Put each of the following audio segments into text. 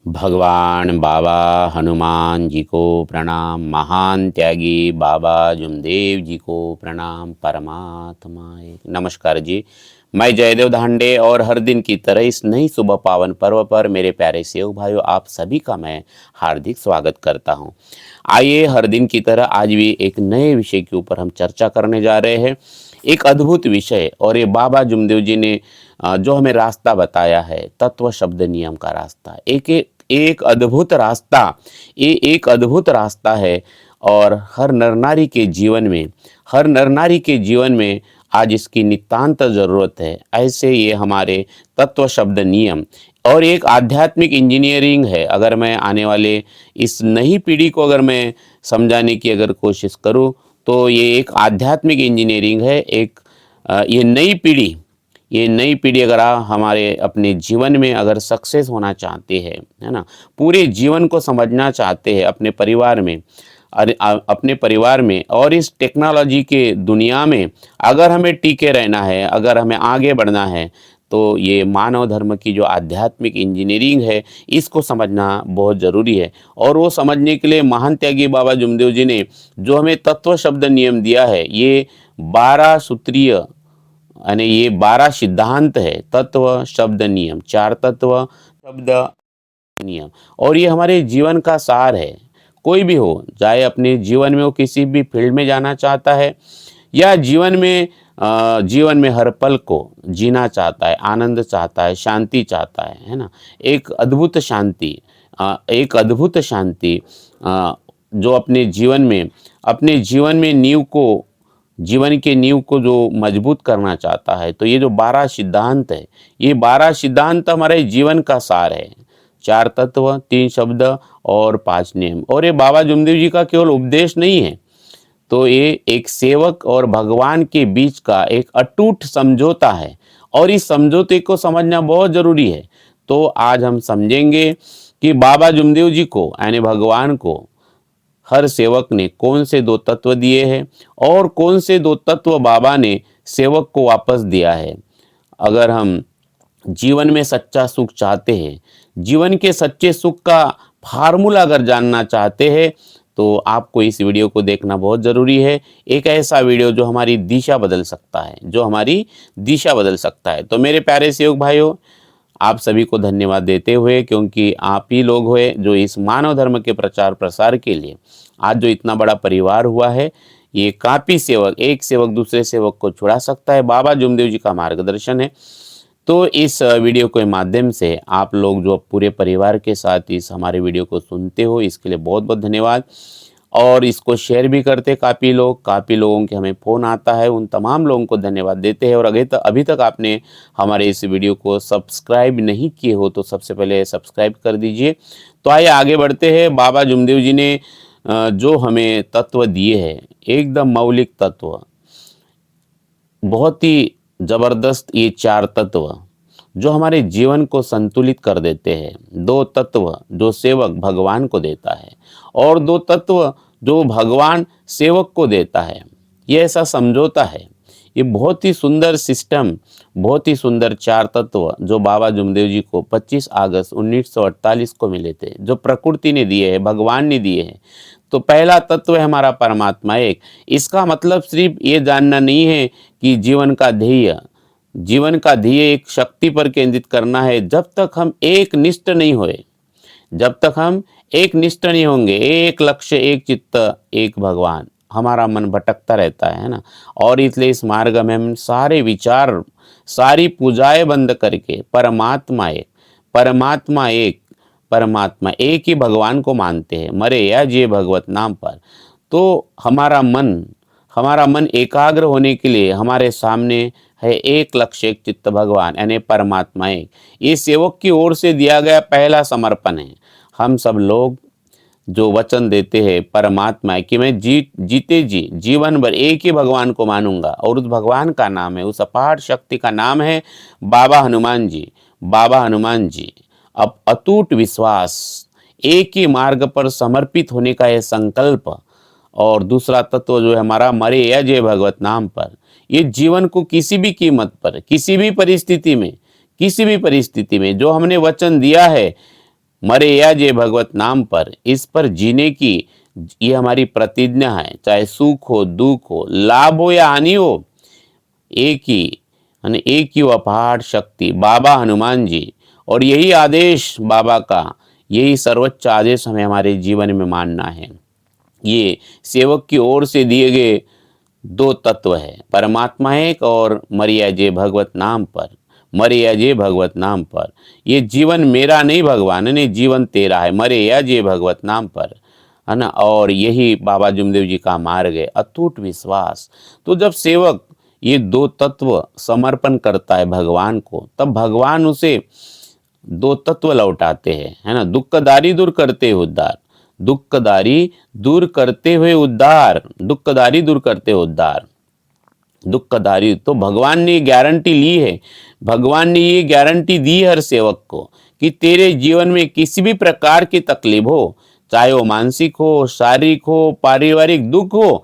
भगवान बाबा हनुमान जी को प्रणाम। महान त्यागी बाबा जुमदेव जी को प्रणाम। परमात्मा एक। नमस्कार जी, मैं जयदेव धांडे और हर दिन की तरह इस नई सुबह पावन पर्व पर मेरे प्यारे सेवक भाइयों, आप सभी का मैं हार्दिक स्वागत करता हूं। आइए हर दिन की तरह आज भी एक नए विषय के ऊपर हम चर्चा करने जा रहे हैं। एक अद्भुत विषय, और ये बाबा जुमदेव जी ने जो हमें रास्ता बताया है, तत्व शब्द नियम का रास्ता, एक अद्भुत रास्ता, ये एक अद्भुत रास्ता है। और हर नर नारी के जीवन में, हर नर नारी के जीवन में आज इसकी नितांत ज़रूरत है। ऐसे ये हमारे तत्व शब्द नियम और एक आध्यात्मिक इंजीनियरिंग है। अगर मैं आने वाले इस नई पीढ़ी को अगर मैं समझाने की अगर कोशिश करूं, तो ये एक आध्यात्मिक इंजीनियरिंग है। ये नई पीढ़ी अगर हमारे अपने जीवन में अगर सक्सेस होना चाहते हैं, है ना, पूरे जीवन को समझना चाहते हैं अपने परिवार में, अपने परिवार में और इस टेक्नोलॉजी के दुनिया में अगर हमें टिके रहना है, अगर हमें आगे बढ़ना है, तो ये मानव धर्म की जो आध्यात्मिक इंजीनियरिंग है, इसको समझना बहुत ज़रूरी है। और वो समझने के लिए महान त्यागी बाबा जुमदेव जी ने जो हमें तत्व शब्द नियम दिया है, ये 12 सूत्रीय, यानी ये 12 सिद्धांत है। तत्व शब्द नियम, 4 तत्व शब्द नियम, और ये हमारे जीवन का सार है। कोई भी हो, चाहे अपने जीवन में वो किसी भी फील्ड में जाना चाहता है या जीवन में हर पल को जीना चाहता है, आनंद चाहता है, शांति चाहता है ना, एक अद्भुत शांति, जो अपने जीवन में जीवन के नींव को जो मजबूत करना चाहता है, तो ये जो 12 सिद्धांत है, ये 12 सिद्धांत हमारे जीवन का सार है। 4 तत्व, 3 शब्द और 5 नियम। और ये बाबा जुमदेव जी का केवल उपदेश नहीं है, तो ये एक सेवक और भगवान के बीच का एक अटूट समझौता है, और इस समझौते को समझना बहुत जरूरी है। तो आज हम समझेंगे कि बाबा जुमदेव जी को, यानी भगवान को, हर सेवक ने कौन से 2 तत्व दिए हैं और कौन से 2 तत्व बाबा ने सेवक को वापस दिया है। अगर हम जीवन में सच्चा सुख चाहते हैं, जीवन के सच्चे सुख का फार्मूला अगर जानना चाहते हैं, तो आपको इस वीडियो को देखना बहुत ज़रूरी है। एक ऐसा वीडियो जो हमारी दिशा बदल सकता है, तो मेरे प्यारे सेवक भाइयों, आप सभी को धन्यवाद देते हुए, क्योंकि आप ही लोग हुए जो इस मानव धर्म के प्रचार प्रसार के लिए आज जो इतना बड़ा परिवार हुआ है, ये काफ़ी सेवक, एक सेवक दूसरे सेवक को छुड़ा सकता है। बाबा जुमदेव जी का मार्गदर्शन है। तो इस वीडियो के माध्यम से आप लोग जो पूरे परिवार के साथ इस हमारे वीडियो को सुनते हो, इसके लिए बहुत बहुत धन्यवाद। और इसको शेयर भी करते काफ़ी लोगों के हमें फ़ोन आता है, उन तमाम लोगों को धन्यवाद देते हैं। और अभी तक आपने हमारे इस वीडियो को सब्सक्राइब नहीं किए हो, तो सबसे पहले सब्सक्राइब कर दीजिए। तो आइए आगे बढ़ते हैं। बाबा जुमदेव जी ने जो हमें तत्व दिए हैं, एकदम मौलिक तत्व, बहुत ही ज़बरदस्त, ये 4 तत्व जो हमारे जीवन को संतुलित कर देते हैं। 2 तत्व जो सेवक भगवान को देता है, और 2 तत्व जो भगवान सेवक को देता है। ये ऐसा समझौता है। ये बहुत ही सुंदर सिस्टम, बहुत ही सुंदर 4 तत्व जो बाबा जुमदेव जी को 25 अगस्त 1948 को मिले थे, जो प्रकृति ने दिए हैं, भगवान ने दिए हैं। तो पहला तत्व है हमारा परमात्मा एक। इसका मतलब सिर्फ ये जानना नहीं है कि जीवन का ध्येय एक शक्ति पर केंद्रित करना है। जब तक हम एक निष्ठ नहीं होंगे, एक लक्ष्य, एक चित्त, एक भगवान, हमारा मन भटकता रहता है ना। और इसलिए इस मार्ग में हम सारे विचार, सारी पूजाएं बंद करके परमात्मा एक ही भगवान को मानते हैं, मरे या जिए भगवत नाम पर। तो हमारा मन एकाग्र होने के लिए हमारे सामने है एक लक्ष्य, एक चित्त, भगवान, यानी परमात्मा एक। ये सेवक की ओर से दिया गया पहला समर्पण है। हम सब लोग जो वचन देते हैं परमात्मा कि मैं जीते जी जीवन भर एक ही भगवान को मानूंगा, और उस भगवान का नाम है, उस अपार शक्ति का नाम है बाबा हनुमान जी। अब अटूट विश्वास, एक ही मार्ग पर समर्पित होने का यह संकल्प। और दूसरा तत्व जो है हमारा, मरे या जय भगवत नाम पर। ये जीवन को किसी भी कीमत पर, किसी भी परिस्थिति में जो हमने वचन दिया है, मरे या जे भगवत नाम पर, इस पर जीने की ये हमारी प्रतिज्ञा है। चाहे सुख हो, दुख हो, लाभ हो या हानि हो, एक ही यानी एक ही अपार शक्ति बाबा हनुमान जी, और यही आदेश बाबा का, यही सर्वोच्च आदेश हमें हमारे जीवन में मानना है। ये सेवक की ओर से दिए गए दो तत्व है, परमात्मा एक और मरिया जे भगवत नाम पर, मरिया जे भगवत नाम पर। ये जीवन मेरा नहीं भगवान ने, जीवन तेरा है, मरिया जे भगवत नाम पर, है ना। और यही बाबा जुमदेव जी का मार्ग है, अटूट विश्वास। तो जब सेवक ये दो तत्व समर्पण करता है भगवान को, तब भगवान उसे दो तत्व लौटाते हैं, है ना। दुखदारी दूर करते हुए उद्धार, दुखदारी दूर करते हुए उद्धार, दुखदारी दूर करते हुए उद्धार, दुखदारी। तो भगवान ने गारंटी ली है, भगवान ने ये गारंटी दी है हर सेवक को कि तेरे जीवन में किसी भी प्रकार की तकलीफ हो, चाहे वो मानसिक हो, शारीरिक हो, पारिवारिक दुख हो,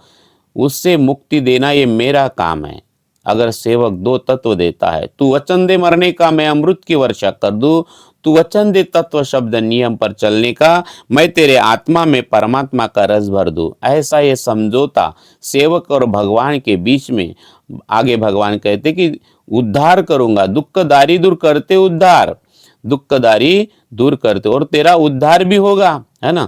उससे मुक्ति देना ये मेरा काम है। अगर सेवक दो तत्व देता है, तू वचन दे मरने का, मैं अमृत की वर्षा कर दूं, तू वचन दे तत्व शब्द नियम पर चलने का, मैं तेरे आत्मा में परमात्मा का रस भर दूं, ऐसा ये समझौता सेवक और भगवान के बीच में। आगे भगवान कहते कि उद्धार करूंगा, दुखदारी दूर करते उद्धार, दुखदारी दूर करते, और तेरा उद्धार भी होगा, है ना।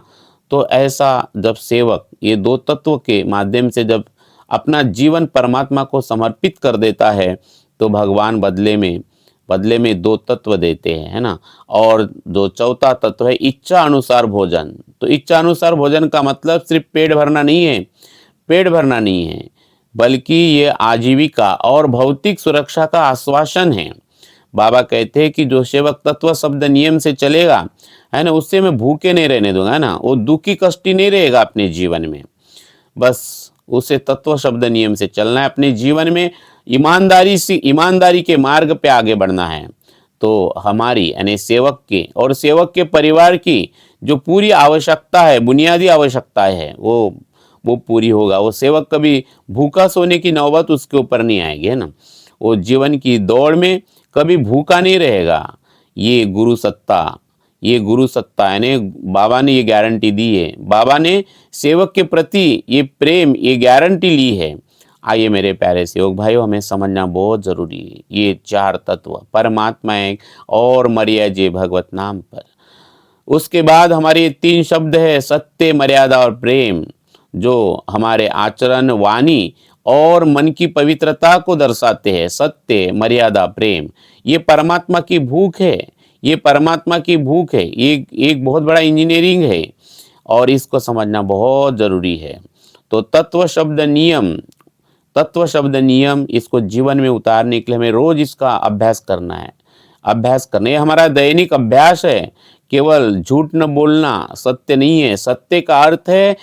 तो ऐसा जब सेवक ये दो तत्व के माध्यम से जब अपना जीवन परमात्मा को समर्पित कर देता है, तो भगवान बदले में दो तत्व देते हैं, है ना। और जो चौथा तत्व है इच्छा अनुसार भोजन। तो इच्छा अनुसार भोजन का मतलब सिर्फ पेट भरना नहीं है, पेट भरना नहीं है, बल्कि ये आजीविका और भौतिक सुरक्षा का आश्वासन है। बाबा कहते हैं कि जो सेवक तत्व शब्द नियम से चलेगा, है ना, उससे मैं भूखे नहीं रहने दूंगा, है ना, वो दुखी कष्टी नहीं रहेगा अपने जीवन में। बस उसे तत्व शब्द नियम से चलना है, अपने जीवन में ईमानदारी के मार्ग पे आगे बढ़ना है। तो हमारी यानी सेवक की और सेवक के परिवार की जो पूरी आवश्यकता है, बुनियादी आवश्यकता है, वो पूरी होगा। वो सेवक कभी भूखा सोने की नौबत उसके ऊपर नहीं आएगी, है ना। वो जीवन की दौड़ में कभी भूखा नहीं रहेगा। ये गुरु सत्ता यानी बाबा ने ये गारंटी दी है। बाबा ने सेवक के प्रति ये प्रेम, ये गारंटी ली है। आइए मेरे प्यारे सेवक भाइयों, हमें समझना बहुत जरूरी है ये चार तत्व, परमात्मा एक और मरिया जे भगवत नाम पर। उसके बाद हमारे तीन शब्द है, सत्य, मर्यादा और प्रेम, जो हमारे आचरण, वाणी और मन की पवित्रता को दर्शाते हैं। सत्य, मर्यादा, प्रेम, ये परमात्मा की भूख है, ये परमात्मा की भूख है। ये एक बहुत बड़ा इंजीनियरिंग है और इसको समझना बहुत जरूरी है। तो तत्व शब्द नियम इसको जीवन में उतारने के लिए हमें रोज इसका अभ्यास करना है। ये हमारा दैनिक अभ्यास है। केवल झूठ न बोलना सत्य नहीं है। सत्य का अर्थ है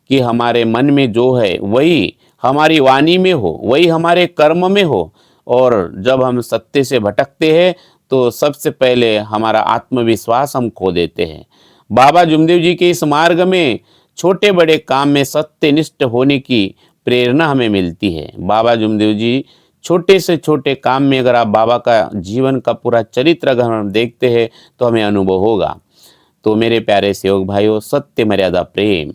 कि हमारे मन में जो है वही हमारी वाणी में हो, वही हमारे कर्म में हो। और जब हम सत्य से भटकते हैं तो सबसे पहले हमारा आत्मविश्वास हम खो देते हैं। बाबा जुमदेव जी के इस मार्ग में छोटे बड़े काम में सत्यनिष्ठ होने की प्रेरणा हमें मिलती है। बाबा जुमदेव जी छोटे से छोटे काम में, अगर आप बाबा का जीवन का पूरा चरित्र अगर हम देखते हैं तो हमें अनुभव होगा। तो मेरे प्यारे सेवक भाइयों, सत्य, मर्यादा, प्रेम।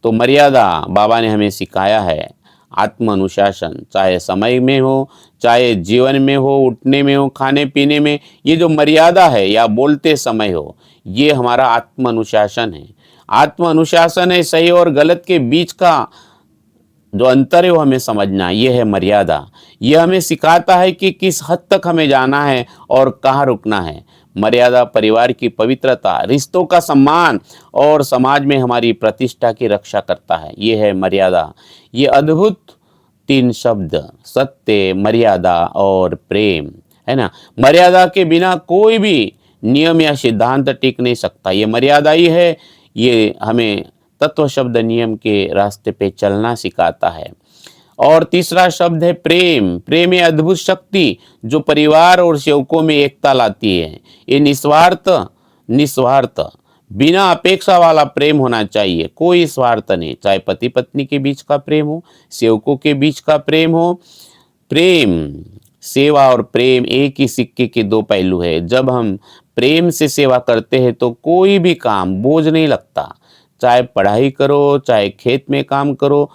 तो मर्यादा बाबा ने हमें सिखाया है, आत्म अनुशासन, चाहे समय में हो, चाहे जीवन में हो, उठने में हो, खाने पीने में, ये जो मर्यादा है या बोलते समय हो, ये हमारा आत्म अनुशासन है। आत्म अनुशासन है सही और गलत के बीच का जो अंतर है वो हमें समझना, ये है मर्यादा। ये हमें सिखाता है कि किस हद तक हमें जाना है और कहाँ रुकना है। मर्यादा परिवार की पवित्रता, रिश्तों का सम्मान और समाज में हमारी प्रतिष्ठा की रक्षा करता है। ये है मर्यादा। ये अद्भुत तीन शब्द, सत्य, मर्यादा और प्रेम, है ना। मर्यादा के बिना कोई भी नियम या सिद्धांत टिक नहीं सकता। ये मर्यादा ही है, ये हमें तत्व शब्द नियम के रास्ते पे चलना सिखाता है। और तीसरा शब्द है प्रेम। प्रेम है अद्भुत शक्ति जो परिवार और सेवकों में एकता लाती है। ये निस्वार्थ बिना अपेक्षा वाला प्रेम होना चाहिए, कोई स्वार्थ नहीं। चाहे पति पत्नी के बीच का प्रेम हो, सेवकों के बीच का प्रेम हो, प्रेम सेवा और प्रेम एक ही सिक्के के दो पहलू है। जब हम प्रेम से सेवा करते हैं तो कोई भी काम बोझ नहीं लगता, चाहे पढ़ाई करो, चाहे खेत में काम करो।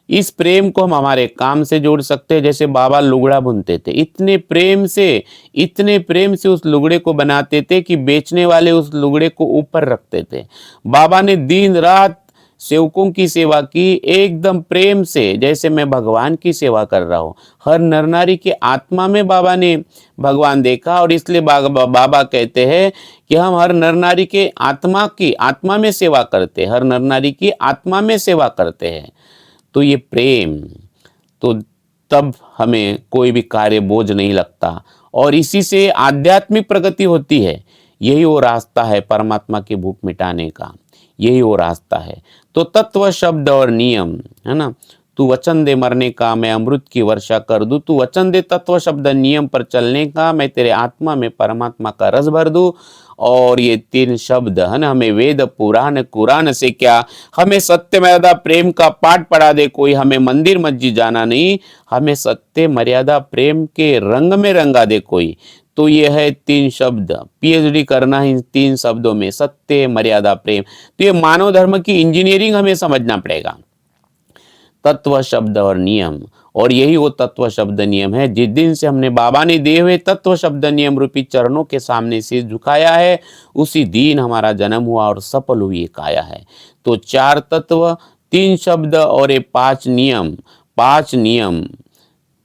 इस प्रेम को हम हमारे काम से जोड़ सकते हैं। जैसे बाबा लुगड़ा बुनते थे, इतने प्रेम से उस लुगड़े को बनाते थे कि बेचने वाले उस लुगड़े को ऊपर रखते थे। बाबा ने दिन रात सेवकों की सेवा की एकदम प्रेम से, जैसे मैं भगवान की सेवा कर रहा हूँ। हर नर नारी के आत्मा में बाबा ने भगवान देखा, और इसलिए बाबा कहते हैं कि हम हर नर नारी के आत्मा में सेवा करते हैं, हर नर नारी की आत्मा में सेवा करते हैं। तो ये प्रेम, तो तब हमें कोई भी कार्य बोझ नहीं लगता, और इसी से आध्यात्मिक प्रगति होती है। यही वो रास्ता है परमात्मा की भूख मिटाने का, यही वो रास्ता है। तो तत्व, शब्द और नियम, है ना। तू वचन दे मरने का, मैं अमृत की वर्षा कर दूं। तू वचन दे तत्व, शब्द, नियम पर चलने का, मैं तेरे आत्मा में परमात्मा का रस भर दूं। और ये 3 शब्द, है ना, हमें वेद पुराण कुरान से क्या, हमें सत्य मर्यादा प्रेम का पाठ पढ़ा दे कोई, हमें मंदिर मस्जिद जाना नहीं, हमें सत्य मर्यादा प्रेम के रंग में रंगा दे कोई। तो ये है 3 शब्द, पीएचडी करना है इन 3 शब्दों में, सत्य मर्यादा प्रेम। तो ये मानव धर्म की इंजीनियरिंग हमें समझना पड़ेगा, तत्व, शब्द और नियम। और यही वो तत्व, शब्द, नियम है। जिस दिन से हमने बाबा ने दिए हुए तत्व, शब्द, नियम रूपी चरणों के सामने सिर झुकाया है, उसी दिन हमारा जन्म हुआ और सफल हुई ये काया है। तो 4 तत्व, 3 शब्द और ये 5 नियम, 5 नियम,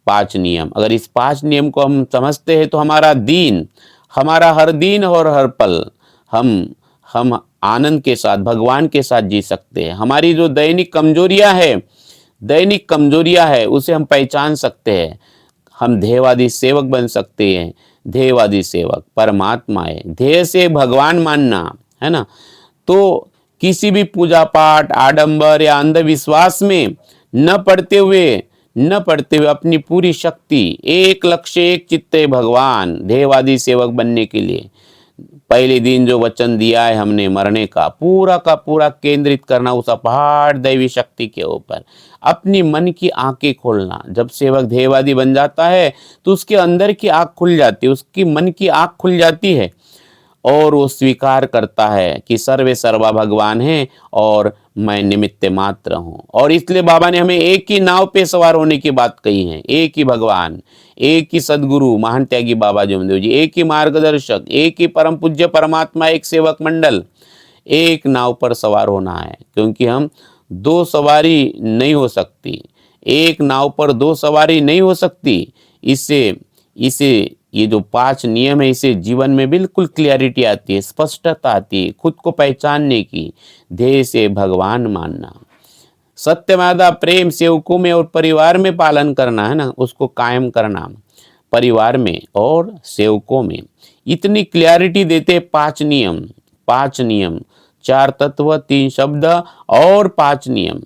5 नियम। अगर इस 5 नियम को हम समझते हैं तो हमारा हर दिन और हर पल हम आनंद के साथ, भगवान के साथ जी सकते हैं। हमारी जो दैनिक कमजोरियां है उसे हम पहचान सकते हैं। हम ध्येयवादी सेवक बन सकते हैं। ध्येयवादी सेवक परमात्मा है, ध्येय से भगवान मानना, है ना। तो किसी भी पूजा पाठ, आडंबर या अंधविश्वास में न पड़ते हुए अपनी पूरी शक्ति, एक लक्ष्य, एक चित्त भगवान, ध्येयवादी सेवक बनने के लिए पहले दिन जो वचन दिया है हमने मरने का पूरा केंद्रित करना उस अपार दैवी शक्ति के ऊपर, अपनी मन की आंखें खोलना। जब सेवक ध्येयवादी बन जाता है तो उसके अंदर की आंख खुल जाती है, उसकी मन की आंख खुल जाती है, और वो स्वीकार करता है कि सर्वे सर्वा भगवान है और मैं निमित्त मात्र हूँ। और इसलिए बाबा ने हमें एक ही नाव पे सवार होने की बात कही है। एक ही भगवान, एक ही सदगुरु महान त्यागी बाबा जमदेव जी, एक ही मार्गदर्शक, एक ही परम पूज्य परमात्मा, एक सेवक मंडल, एक नाव पर सवार होना है। क्योंकि हम 2 सवारी नहीं हो सकती, एक नाव पर 2 सवारी नहीं हो सकती। इसे ये जो 5 नियम है, इसे जीवन में बिल्कुल क्लियरिटी आती है, स्पष्टता आती है, खुद को पहचानने की, ध्येय से भगवान मानना, सत्यवादा प्रेम सेवकों में और परिवार में पालन करना, है ना, उसको कायम करना परिवार में और सेवकों में। इतनी क्लियरिटी देते 5 नियम, 4 तत्व, 3 शब्द और 5 नियम।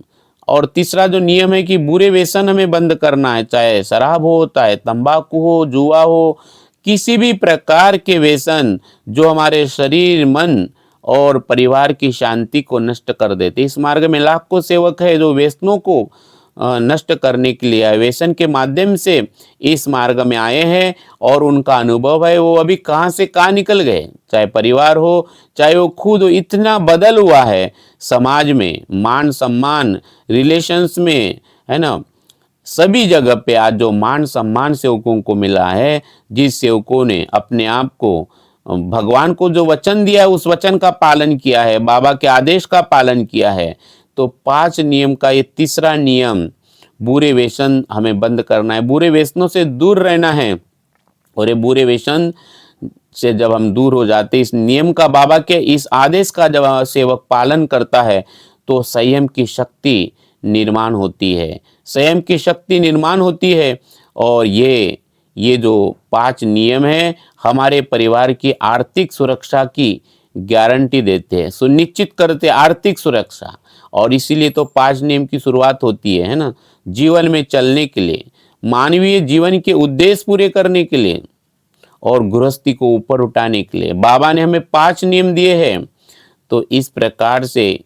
और तीसरा जो नियम है कि बुरे व्यसन हमें बंद करना है, चाहे शराब हो, चाहे तंबाकू हो, जुआ हो, किसी भी प्रकार के व्यसन जो हमारे शरीर, मन और परिवार की शांति को नष्ट कर देते। इस मार्ग में लाखों सेवक है जो व्यसनों को नष्ट करने के लिए, व्यसन के माध्यम से इस मार्ग में आए हैं, और उनका अनुभव है वो अभी कहाँ से कहाँ निकल गए। चाहे परिवार हो, चाहे वो खुद हो, इतना बदल हुआ है समाज में, मान सम्मान, रिलेशंस में, है ना, सभी जगह पे आज जो मान सम्मान सेवकों को मिला है, जिस सेवकों ने अपने आप को भगवान को जो वचन दिया है उस वचन का पालन किया है, बाबा के आदेश का पालन किया है। तो 5 नियम का ये तीसरा नियम, बुरे व्यसन हमें बंद करना है, बुरे व्यसनों से दूर रहना है। और ये बुरे व्यसन से जब हम दूर हो जाते, इस नियम का, बाबा के इस आदेश का जब सेवक पालन करता है तो संयम की शक्ति निर्माण होती है, संयम की शक्ति निर्माण होती है। और ये जो 5 नियम है हमारे परिवार की आर्थिक सुरक्षा की गारंटी देते हैं, सुनिश्चित करते आर्थिक सुरक्षा। और इसीलिए तो 5 नियम की शुरुआत होती है ना, जीवन में चलने के लिए, मानवीय जीवन के उद्देश्य पूरे करने के लिए और गृहस्थी को ऊपर उठाने के लिए बाबा ने हमें 5 नियम दिए हैं। तो इस प्रकार से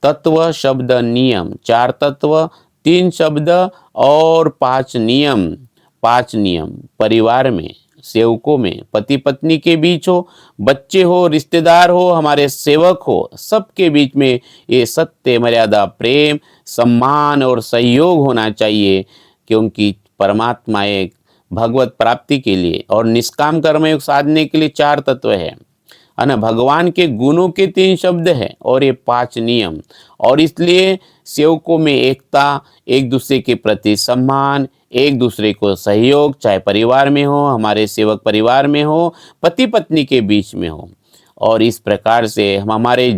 तत्व, शब्द, नियम, 4 तत्व, 3 शब्द और 5 नियम, 5 नियम परिवार में, सेवकों में, पति पत्नी के बीच हो, बच्चे हो, रिश्तेदार हो, हमारे सेवक हो, सबके बीच में ये सत्य, मर्यादा, प्रेम, सम्मान और सहयोग होना चाहिए। क्योंकि परमात्मा एक भगवत प्राप्ति के लिए और निष्काम कर्म योग साधने के लिए 4 तत्व है ना। भगवान के गुणों के 3 शब्द हैं और ये 5 नियम। और इसलिए सेवकों में एकता, एक दूसरे के प्रति सम्मान, एक दूसरे को सहयोग, चाहे परिवार में हो, हमारे सेवक परिवार में हो, पति पत्नी के बीच में हो। और इस प्रकार से हम हमारे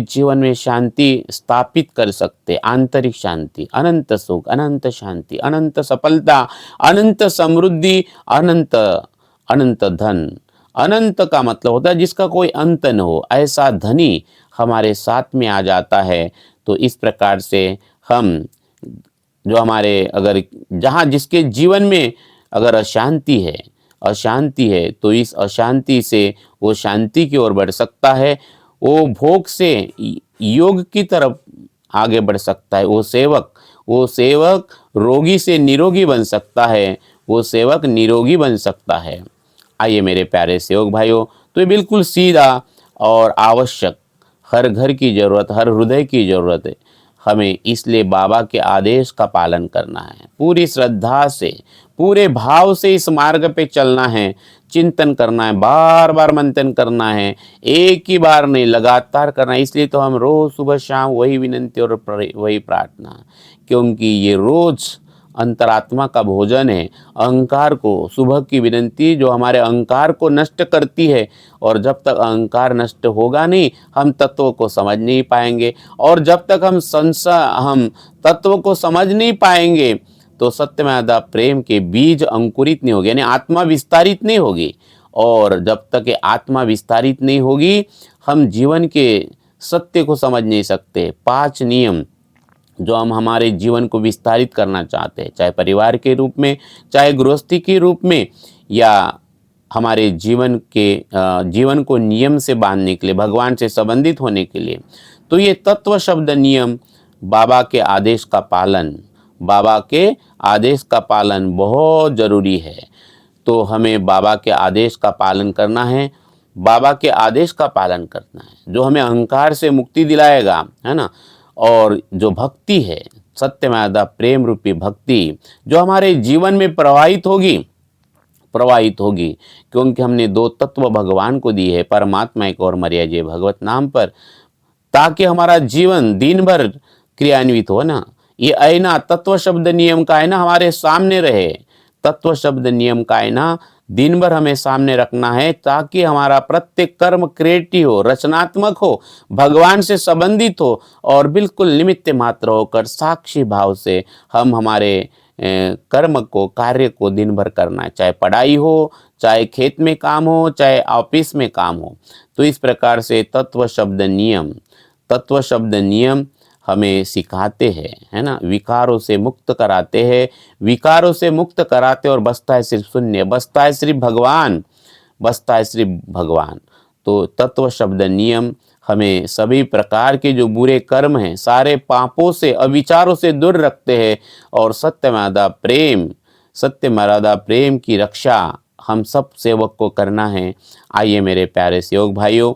जीवन में शांति स्थापित कर सकते, आंतरिक शांति, अनंत सुख, अनंत शांति, अनंत सफलता, अनंत समृद्धि, अनंत अनंत धन। अनंत का मतलब होता है जिसका कोई अंत न हो, ऐसा धनी हमारे साथ में आ जाता है। तो इस प्रकार से हम जो हमारे अगर जहाँ जिसके जीवन में अगर अशांति है तो इस अशांति से वो शांति की ओर बढ़ सकता है, वो भोग से योग की तरफ आगे बढ़ सकता है। वो सेवक रोगी से निरोगी बन सकता है, वो सेवक निरोगी बन सकता है। आइए मेरे प्यारे सेवक भाइयों, तो ये बिल्कुल सीधा और आवश्यक, हर घर की ज़रूरत, हर हृदय की ज़रूरत है। हमें इसलिए बाबा के आदेश का पालन करना है, पूरी श्रद्धा से, पूरे भाव से इस मार्ग पे चलना है, चिंतन करना है, बार बार मंथन करना है, एक ही बार नहीं, लगातार करना है। इसलिए तो हम रोज़ सुबह शाम वही विनंती और वही प्रार्थना, क्योंकि ये रोज़ अंतरात्मा का भोजन है। अहंकार को, सुबह की विनंती जो हमारे अहंकार को नष्ट करती है, और जब तक अहंकार नष्ट होगा नहीं, हम तत्वों को समझ नहीं पाएंगे। और जब तक हम तत्व को समझ नहीं पाएंगे तो सत्यमर्यादा प्रेम के बीज अंकुरित नहीं होंगे, यानी आत्मा विस्तारित नहीं होगी। और जब तक ये आत्मा विस्तारित नहीं होगी, हम जीवन के सत्य को समझ नहीं सकते। 5 नियम जो हम हमारे जीवन को विस्तारित करना चाहते हैं, चाहे परिवार के रूप में, चाहे गृहस्थी के रूप में, या हमारे जीवन को नियम से बांधने के लिए, भगवान से संबंधित होने के लिए, तो ये तत्व शब्द नियम, बाबा के आदेश का पालन बहुत ज़रूरी है। तो हमें बाबा के आदेश का पालन करना है, बाबा के आदेश का पालन करना है जो हमें अहंकार से मुक्ति दिलाएगा, है ना। और जो भक्ति है, सत्यमर्यादा प्रेम रूपी भक्ति, जो हमारे जीवन में प्रवाहित होगी, क्योंकि हमने 2 तत्व भगवान को दिए है, परमात्मा एक और मर्यादा भगवत नाम पर, ताकि हमारा जीवन दिन भर क्रियान्वित हो ना। ये आईना तत्व शब्द नियम का आईना हमारे सामने रहे, तत्व शब्द नियम का आईना दिन भर हमें सामने रखना है, ताकि हमारा प्रत्येक कर्म क्रिएटिव हो, रचनात्मक हो, भगवान से संबंधित हो, और बिल्कुल निमित्त मात्र होकर साक्षी भाव से हम हमारे कर्म को, कार्य को दिन भर करना है, चाहे पढ़ाई हो, चाहे खेत में काम हो, चाहे ऑफिस में काम हो। तो इस प्रकार से तत्व शब्द नियम हमें सिखाते हैं, है ना, विकारों से मुक्त कराते हैं, और बसता है सिर्फ शून्य, बसता है सिर्फ भगवान। तो तत्व शब्द नियम हमें सभी प्रकार के जो बुरे कर्म हैं, सारे पापों से, अविचारों से दूर रखते हैं, और सत्यमर्यादा प्रेम की रक्षा हम सब सेवक को करना है। आइए मेरे प्यारे सेवक भाइयों,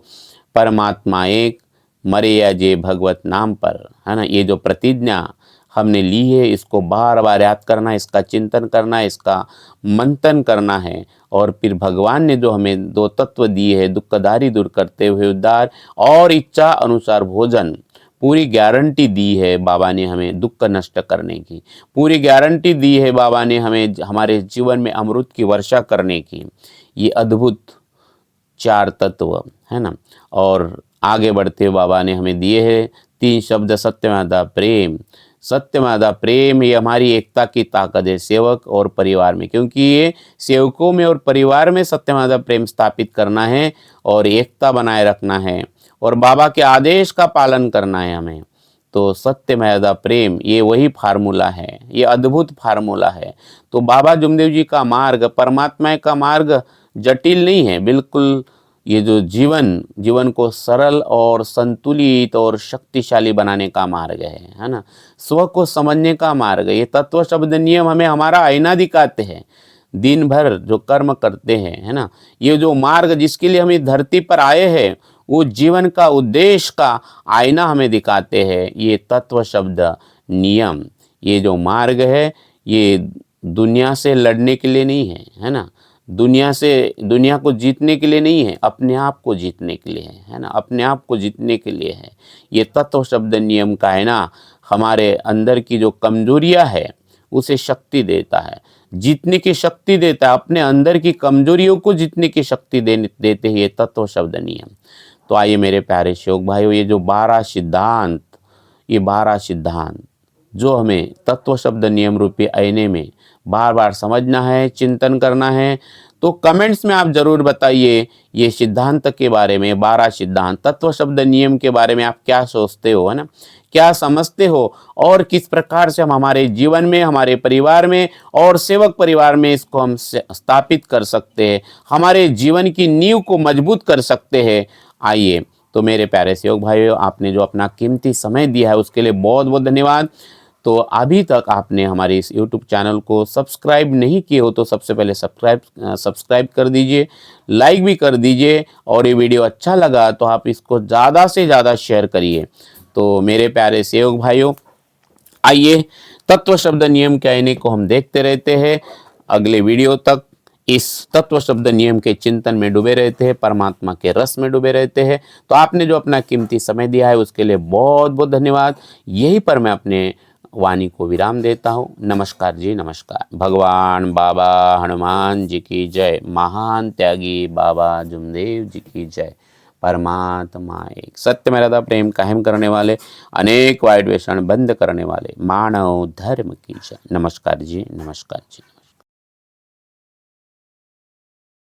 परमात्मा एक, मरे जे भगवत नाम पर, है ना, ये जो प्रतिज्ञा हमने ली है, इसको बार बार याद करना है, इसका चिंतन करना है, इसका मंथन करना है। और फिर भगवान ने जो हमें 2 तत्व दिए हैं, दुखदारी दूर करते हुए उद्धार और इच्छा अनुसार भोजन, पूरी गारंटी दी है बाबा ने हमें दुख नष्ट करने की, पूरी गारंटी दी है बाबा ने हमें हमारे जीवन में अमृत की वर्षा करने की। ये अद्भुत 4 तत्व, है ना। और आगे बढ़ते हुए बाबा ने हमें दिए हैं 3 शब्द, सत्यमर्यादा प्रेम, ये हमारी एकता की ताकत है सेवक और परिवार में, क्योंकि ये सेवकों में और परिवार में सत्यमर्यादा प्रेम स्थापित करना है और एकता बनाए रखना है, और बाबा के आदेश का पालन करना है हमें। तो सत्यमर्यादा प्रेम, ये वही फार्मूला है, ये अद्भुत फार्मूला है। तो बाबा जुमदेव जी का मार्ग, परमात्मा का मार्ग जटिल नहीं है, बिल्कुल ये जो जीवन को सरल और संतुलित और शक्तिशाली बनाने का मार्ग है ना। स्व को समझने का मार्ग। ये तत्व शब्द नियम हमें हमारा आईना दिखाते हैं। दिन भर जो कर्म करते हैं, है ना, ये जो मार्ग जिसके लिए हम इस धरती पर आए हैं, वो जीवन का उद्देश्य का आईना हमें दिखाते हैं। ये तत्व शब्द नियम, ये जो मार्ग है, ये दुनिया से लड़ने के लिए नहीं है ना। दुनिया को जीतने के लिए नहीं है, अपने आप को जीतने के लिए है ना। अपने आप को जीतने के लिए है। ये तत्व शब्द नियम का है ना, हमारे अंदर की जो कमजोरियां है उसे शक्ति देता है, जीतने की शक्ति देता है। अपने अंदर की कमजोरियों को जीतने की शक्ति देते हैं ये तत्व शब्द नियम। तो आइए मेरे प्यारे श्रोक भाइयों, ये जो 12 सिद्धांत, ये 12 सिद्धांत जो हमें तत्व शब्द नियम रूपी आईने में बार बार समझना है, चिंतन करना है, तो कमेंट्स में आप जरूर बताइए ये सिद्धांत के बारे में, 12 सिद्धांत तत्व शब्द नियम के बारे में आप क्या सोचते हो, है ना, क्या समझते हो, और किस प्रकार से हम हमारे जीवन में, हमारे परिवार में और सेवक परिवार में इसको हम स्थापित कर सकते हैं, हमारे जीवन की नींव को मजबूत कर सकते हैं। आइए, तो मेरे प्यारे सेवक भाइयों, आपने जो अपना कीमती समय दिया है उसके लिए बहुत बहुत धन्यवाद। तो अभी तक आपने हमारे इस YouTube चैनल को सब्सक्राइब नहीं किए हो तो सबसे पहले सब्सक्राइब कर दीजिए, लाइक भी कर दीजिए, और ये वीडियो अच्छा लगा तो आप इसको ज़्यादा से ज़्यादा शेयर करिए। तो मेरे प्यारे सेवक भाइयों, आइए तत्व शब्द नियम के आईने को हम देखते रहते हैं। अगले वीडियो तक इस तत्व शब्द नियम के चिंतन में डूबे रहते हैं, परमात्मा के रस में डूबे रहते हैं। तो आपने जो अपना कीमती समय दिया है उसके लिए बहुत बहुत धन्यवाद। यहीं पर मैं अपने वाणी को विराम देता हूँ। नमस्कार जी, नमस्कार। भगवान बाबा हनुमान जी की जय। महान त्यागी बाबा जुमदेव जी की जय। परमात्मा एक। सत्य में रहता प्रेम कायम करने वाले, अनेक वाइट व्यसन बंद करने वाले मानव धर्म की जय। नमस्कार जी, नमस्कार जी।